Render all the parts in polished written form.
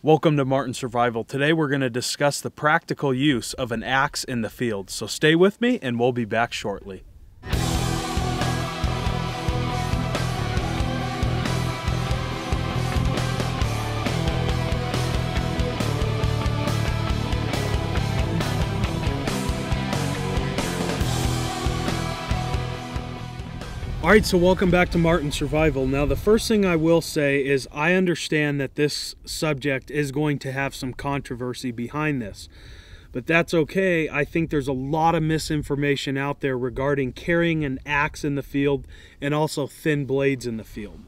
Welcome to Martin Survival. Today we're going to discuss the practical use of an axe in the field. So stay with me and we'll be back shortly. Alright, so welcome back to Martin Survival. Now the first thing I will say is I understand that this subject is going to have some controversy behind this. But that's okay. I think there's a lot of misinformation out there regarding carrying an axe in the field and also thin blades in the field.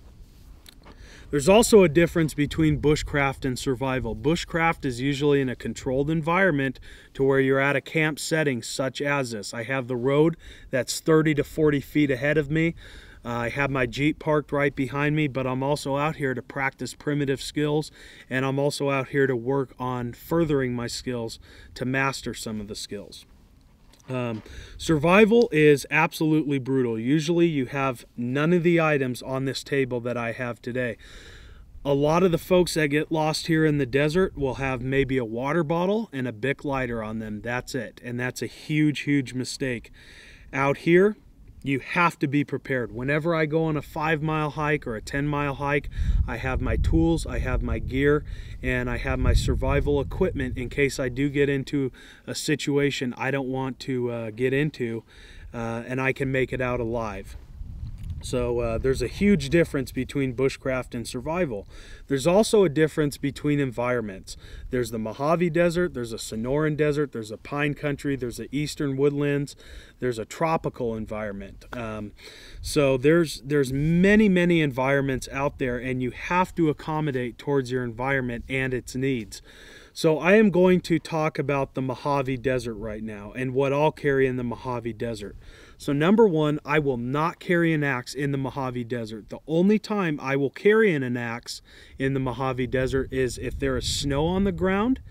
There's also a difference between bushcraft and survival. Bushcraft is usually in a controlled environment to where you're at a camp setting such as this. I have the road that's 30 to 40 feet ahead of me. I have my Jeep parked right behind me, but I'm also out here to practice primitive skills, and I'm also out here to work on furthering my skills to master some of the skills. Survival is absolutely brutal. Usually you have none of the items on this table that I have today. A lot of the folks that get lost here in the desert will have maybe a water bottle and a Bic lighter on them. That's it. And that's a huge, huge mistake. Out here, you have to be prepared. Whenever I go on a 5-mile hike or a 10-mile hike, I have my tools, I have my gear, and I have my survival equipment in case I do get into a situation I don't want to get into, and I can make it out alive. So there's a huge difference between bushcraft and survival. There's also a difference between environments. There's the Mojave Desert, there's a Sonoran Desert, there's a pine country, there's the eastern woodlands, there's a tropical environment. So there's many environments out there, and you have to accommodate towards your environment and its needs. So I am going to talk about the Mojave Desert right now and what I'll carry in the Mojave Desert. So number one, I will not carry an axe in the Mojave Desert. The only time I will carry an axe in the Mojave Desert is if there is snow on the ground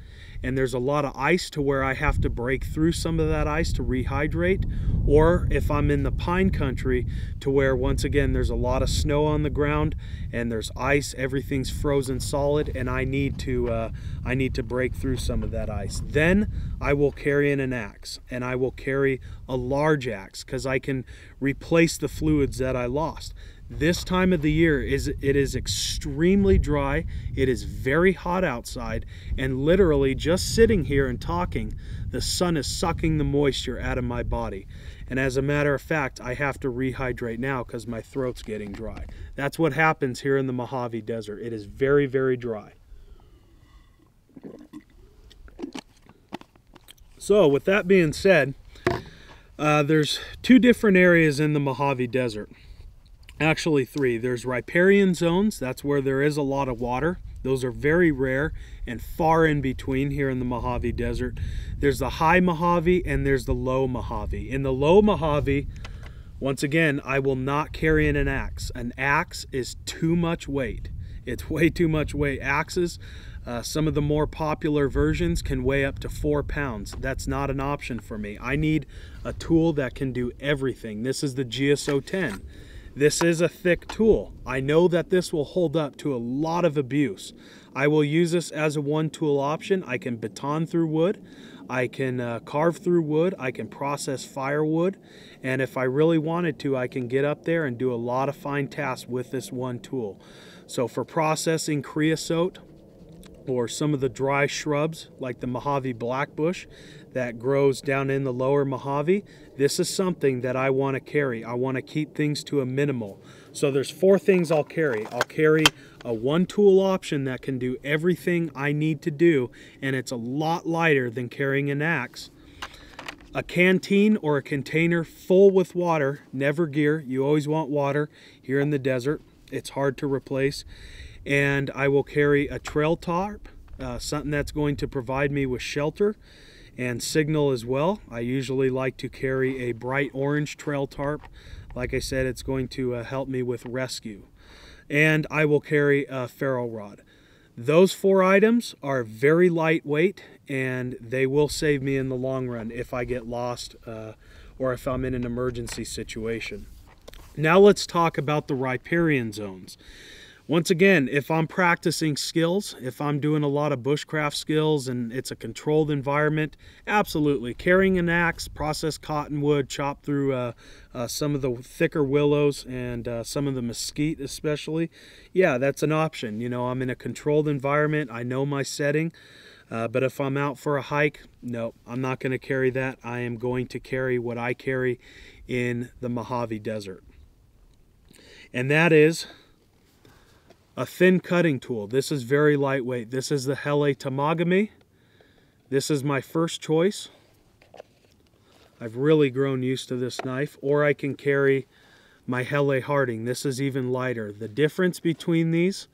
and there's a lot of ice to where I have to break through some of that ice to rehydrate, or if I'm in the pine country to where, once again, there's a lot of snow on the ground and there's ice, everything's frozen solid, and I need to break through some of that ice. Then I will carry in an axe, and I will carry a large axe because I can replace the fluids that I lost. This time of the year it is extremely dry, it is very hot outside, and literally just sitting here and talking, the sun is sucking the moisture out of my body. And as a matter of fact, I have to rehydrate now because my throat's getting dry. That's what happens here in the Mojave Desert. It is very, very dry. So with that being said, there's two different areas in the Mojave Desert. Actually three. There's Riparian Zones, that's where there is a lot of water. Those are very rare and far in between here in the Mojave Desert. There's the high Mojave and there's the low Mojave. In the low Mojave, once again, I will not carry in an axe. An axe is too much weight. It's way too much weight. Axes, some of the more popular versions can weigh up to 4 pounds. That's not an option for me. I need a tool that can do everything. This is the GSO 10. This is a thick tool. I know that this will hold up to a lot of abuse. I will use this as a one-tool option. I can baton through wood, I can carve through wood, I can process firewood, and if I really wanted to, I can get up there and do a lot of fine tasks with this one tool. So for processing creosote or some of the dry shrubs like the Mojave blackbush that grows down in the lower Mojave, this is something that I want to carry. I want to keep things to a minimal. So there's 4 things I'll carry. I'll carry a one-tool option that can do everything I need to do, and it's a lot lighter than carrying an axe. A canteen or a container full with water, never gear. You always want water here in the desert. It's hard to replace. And I will carry a trail tarp, something that's going to provide me with shelter and signal as well. I usually like to carry a bright orange trail tarp. Like I said, it's going to help me with rescue. And I will carry a ferro rod. Those 4 items are very lightweight, and they will save me in the long run if I get lost or if I'm in an emergency situation. Now let's talk about the riparian zones. Once again, if I'm practicing skills, if I'm doing a lot of bushcraft skills and it's a controlled environment, absolutely. Carrying an axe, processed cottonwood, chop through some of the thicker willows and some of the mesquite especially, yeah, that's an option. You know, I'm in a controlled environment, I know my setting, but if I'm out for a hike, no, I'm not going to carry that. I am going to carry what I carry in the Mojave Desert. And that is a thin cutting tool. This is very lightweight. This is the Hele Tamagami. This is my first choice. I've really grown used to this knife. Or I can carry my Hele Harding. This is even lighter. The difference between these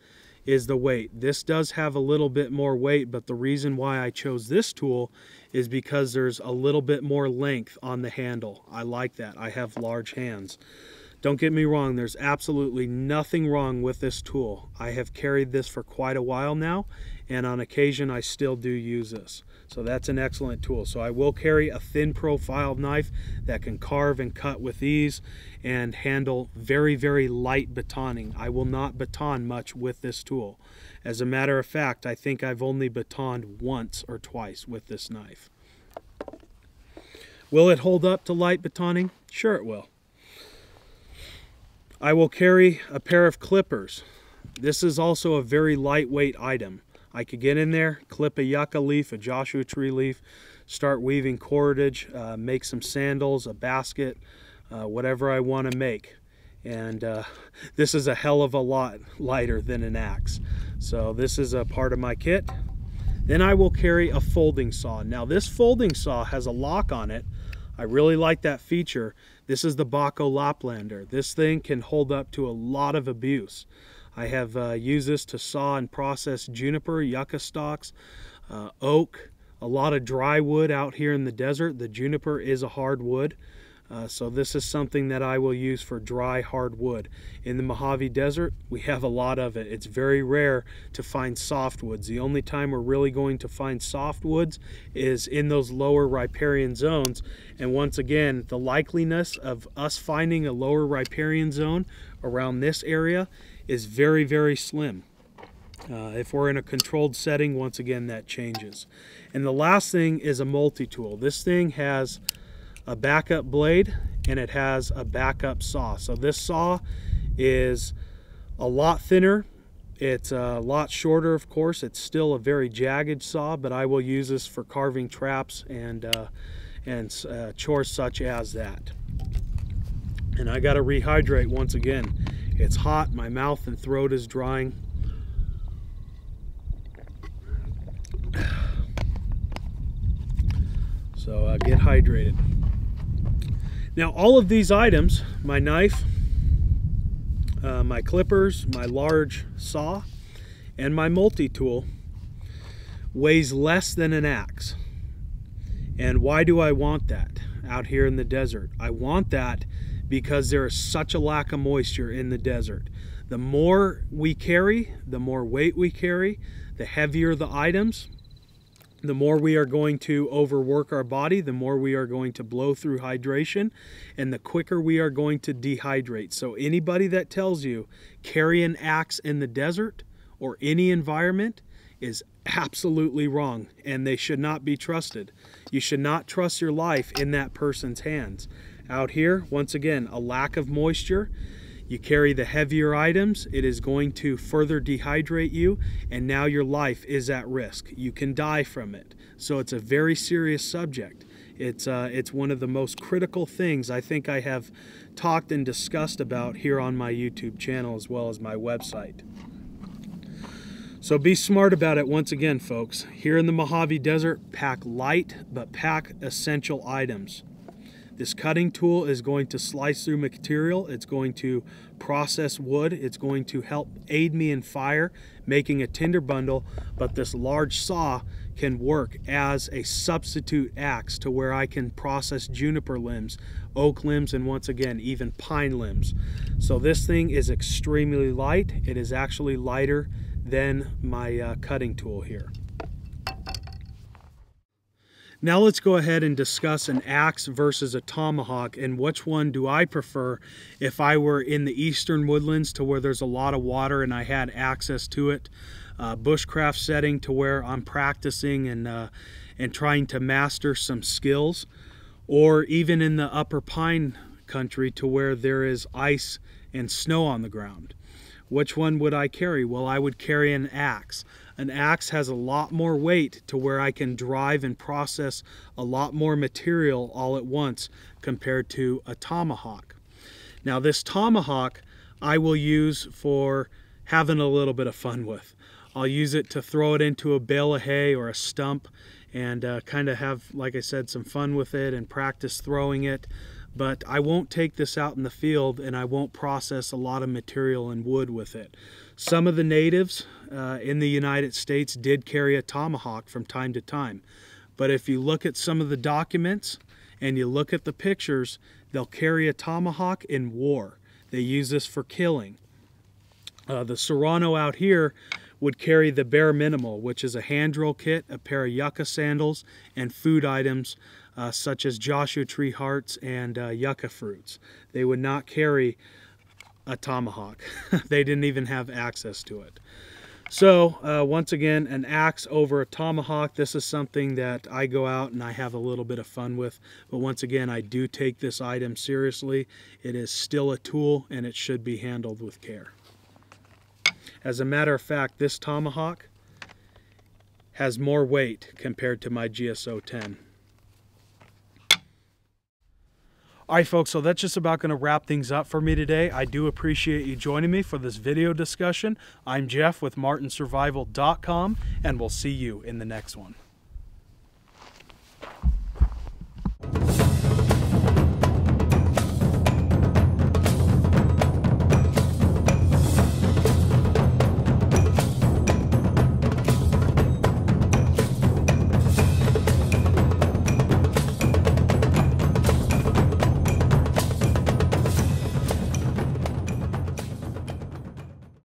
is the weight. This does have a little bit more weight, but the reason why I chose this tool is because there's a little bit more length on the handle. I like that. I have large hands. Don't get me wrong, there's absolutely nothing wrong with this tool. I have carried this for quite a while now, and on occasion I still do use this. So that's an excellent tool. So I will carry a thin profile knife that can carve and cut with ease and handle very, very light batoning. I will not baton much with this tool. As a matter of fact, I think I've only batoned once or twice with this knife. Will it hold up to light batoning? Sure it will. I will carry a pair of clippers. This is also a very lightweight item. I could get in there, clip a yucca leaf, a Joshua tree leaf, start weaving cordage, make some sandals, a basket, whatever I want to make. And this is a hell of a lot lighter than an axe. So this is a part of my kit. Then I will carry a folding saw. Now this folding saw has a lock on it. I really like that feature. This is the Baco Laplander. This thing can hold up to a lot of abuse. I have used this to saw and process juniper, yucca stalks, oak, a lot of dry wood out here in the desert. The juniper is a hard wood. So this is something that I will use for dry, hard wood. In the Mojave Desert, we have a lot of it. It's very rare to find softwoods. The only time we're really going to find softwoods is in those lower riparian zones. And once again, the likeliness of us finding a lower riparian zone around this area is very, very slim. If we're in a controlled setting, once again, that changes. And the last thing is a multi-tool. This thing has a backup blade and it has a backup saw. So this saw is a lot thinner. It's a lot shorter, of course. It's still a very jagged saw, but I will use this for carving traps and chores such as that. And I got to rehydrate once again. It's hot, my mouth and throat is drying. So get hydrated. Now all of these items, my knife, my clippers, my large saw, and my multi-tool, weighs less than an axe. And why do I want that out here in the desert? I want that because there is such a lack of moisture in the desert. The more we carry, the more weight we carry, the heavier the items, the more we are going to overwork our body, the more we are going to blow through hydration, and the quicker we are going to dehydrate. So anybody that tells you carry an axe in the desert or any environment is absolutely wrong, and they should not be trusted. You should not trust your life in that person's hands. Out here, once again, a lack of moisture. You carry the heavier items, it is going to further dehydrate you, and now your life is at risk. You can die from it. So it's a very serious subject. It's one of the most critical things I think I have talked and discussed about here on my YouTube channel as well as my website. So be smart about it once again, folks. Here in the Mojave Desert, pack light, but pack essential items. This cutting tool is going to slice through material, it's going to process wood, it's going to help aid me in fire, making a tinder bundle, but this large saw can work as a substitute axe to where I can process juniper limbs, oak limbs, and once again, even pine limbs. So this thing is extremely light. It is actually lighter than my cutting tool here. Now let's go ahead and discuss an axe versus a tomahawk, and which one do I prefer if I were in the eastern woodlands to where there's a lot of water and I had access to it. Bushcraft setting to where I'm practicing and trying to master some skills, or even in the upper pine country to where there is ice and snow on the ground. Which one would I carry? Well, I would carry an axe. An axe has a lot more weight to where I can drive and process a lot more material all at once compared to a tomahawk. Now this tomahawk I will use for having a little bit of fun with. I'll use it to throw it into a bale of hay or a stump and kind of have, like I said, some fun with it and practice throwing it. But I won't take this out in the field, and I won't process a lot of material and wood with it. Some of the natives in the United States did carry a tomahawk from time to time. But if you look at some of the documents and you look at the pictures, they'll carry a tomahawk in war. They use this for killing. The Serrano out here would carry the bare minimal, which is a hand drill kit, a pair of yucca sandals, and food items such as Joshua tree hearts and yucca fruits. They would not carry a tomahawk. They didn't even have access to it. So once again, an axe over a tomahawk. This is something that I go out and I have a little bit of fun with. But once again, I do take this item seriously. It is still a tool and it should be handled with care. As a matter of fact, this tomahawk has more weight compared to my GSO 10. Alright folks, so that's just about going to wrap things up for me today. I do appreciate you joining me for this video discussion. I'm Jeff with MartinSurvival.com, and we'll see you in the next one.